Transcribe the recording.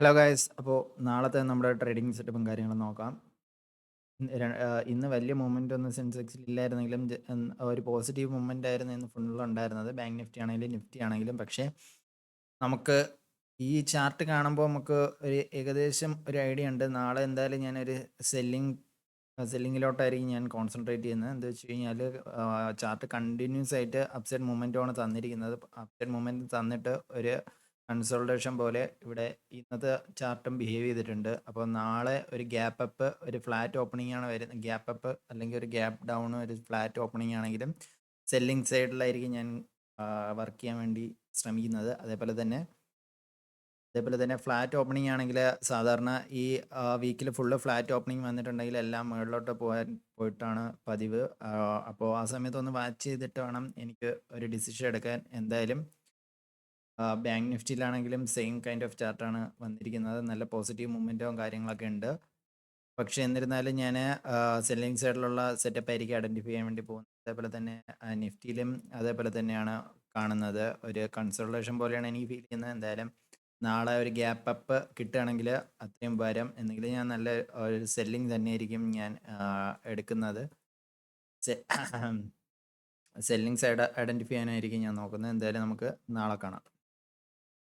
Hello guys. അപ്പോൾ നാളത്തെ നമ്മുടെ ട്രേഡിംഗ് സെറ്റപ്പും കാര്യങ്ങളും നോക്കാം. ഇന്ന് വലിയ മൂവ്മെൻ്റ് ഒന്നും സെൻസെക്സിൽ ഇല്ലായിരുന്നെങ്കിലും ഒരു പോസിറ്റീവ് മൂവ്മെൻ്റ് ആയിരുന്നു ഇന്ന് ഫുള്ളുണ്ടായിരുന്നത്. ബാങ്ക് നിഫ്റ്റി ആണെങ്കിലും നിഫ്റ്റി ആണെങ്കിലും. പക്ഷേ നമുക്ക് ഈ ചാർട്ട് കാണുമ്പോൾ നമുക്ക് ഒരു ഏകദേശം ഒരു ഐഡിയ ഉണ്ട്. നാളെ എന്തായാലും ഞാനൊരു സെല്ലിങ്ങിലോട്ടായിരിക്കും ഞാൻ കോൺസെൻട്രേറ്റ് ചെയ്യുന്നത്. എന്താ വെച്ച് കഴിഞ്ഞാൽ ചാർട്ട് കണ്ടിന്യൂസ് ആയിട്ട് അപ്സൈഡ് മൂവ്മെൻറ്റാണ് തന്നിരിക്കുന്നത്. അപ്സൈഡ് മൂവ്മെൻറ്റ് തന്നിട്ട് ഒരു കൺസോൾട്ടേഷൻ പോലെ ഇവിടെ ഇന്നത്തെ ചാർട്ടും ബിഹേവ് ചെയ്തിട്ടുണ്ട്. അപ്പോൾ നാളെ ഒരു ഗ്യാപ്പ് അപ്പ്, ഒരു ഫ്ലാറ്റ് ഓപ്പണിംഗ് ആണ് വരുന്നത്. ഗ്യാപ്പ് അപ്പ് അല്ലെങ്കിൽ ഒരു ഗ്യാപ്പ് ഡൗൺ, ഒരു ഫ്ലാറ്റ് ഓപ്പണിംഗ് ആണെങ്കിലും സെല്ലിംഗ് സൈഡിലായിരിക്കും ഞാൻ വർക്ക് ചെയ്യാൻ വേണ്ടി ശ്രമിക്കുന്നത്. അതേപോലെ തന്നെ ഫ്ലാറ്റ് ഓപ്പണിംഗ് ആണെങ്കിൽ സാധാരണ ഈ വീക്കിൽ ഫുള്ള് ഫ്ലാറ്റ് ഓപ്പണിംഗ് വന്നിട്ടുണ്ടെങ്കിൽ എല്ലാം മുകളിലോട്ട് പോയിട്ടാണ് പതിവ്. അപ്പോൾ ആ സമയത്ത് ഒന്ന് വാച്ച് ചെയ്തിട്ട് വേണം എനിക്ക് ഒരു ഡിസിഷൻ എടുക്കാൻ. എന്തായാലും ബാങ്ക് നിഫ്റ്റിയിലാണെങ്കിലും സെയിം കൈൻഡ് ഓഫ് ചാർട്ടാണ് വന്നിരിക്കുന്നത്. നല്ല പോസിറ്റീവ് മൂവ്മെൻറ്റും കാര്യങ്ങളൊക്കെ ഉണ്ട്. പക്ഷേ എന്നിരുന്നാലും ഞാൻ സെല്ലിംഗ് സൈഡിലുള്ള സെറ്റപ്പ് ആയിരിക്കും ഐഡൻറ്റിഫൈ ചെയ്യാൻ വേണ്ടി പോകുന്നത്. അതേപോലെ തന്നെ നിഫ്റ്റിയിലും അതേപോലെ തന്നെയാണ് കാണുന്നത്. ഒരു കൺസൾട്ടേഷൻ പോലെയാണ് എനിക്ക് ഫീൽ ചെയ്യുന്നത്. എന്തായാലും നാളെ ഒരു ഗ്യാപ്പ് അപ്പ് കിട്ടുകയാണെങ്കിൽ അത്രയും ഉപകാരം. എന്നെങ്കിലും ഞാൻ നല്ല ഒരു സെല്ലിംഗ് തന്നെയായിരിക്കും ഞാൻ എടുക്കുന്നത്. സെല്ലിംഗ് സൈഡ് ഐഡൻറ്റിഫൈ ചെയ്യാനായിരിക്കും ഞാൻ നോക്കുന്നത്. എന്തായാലും നമുക്ക് നാളെ കാണാം.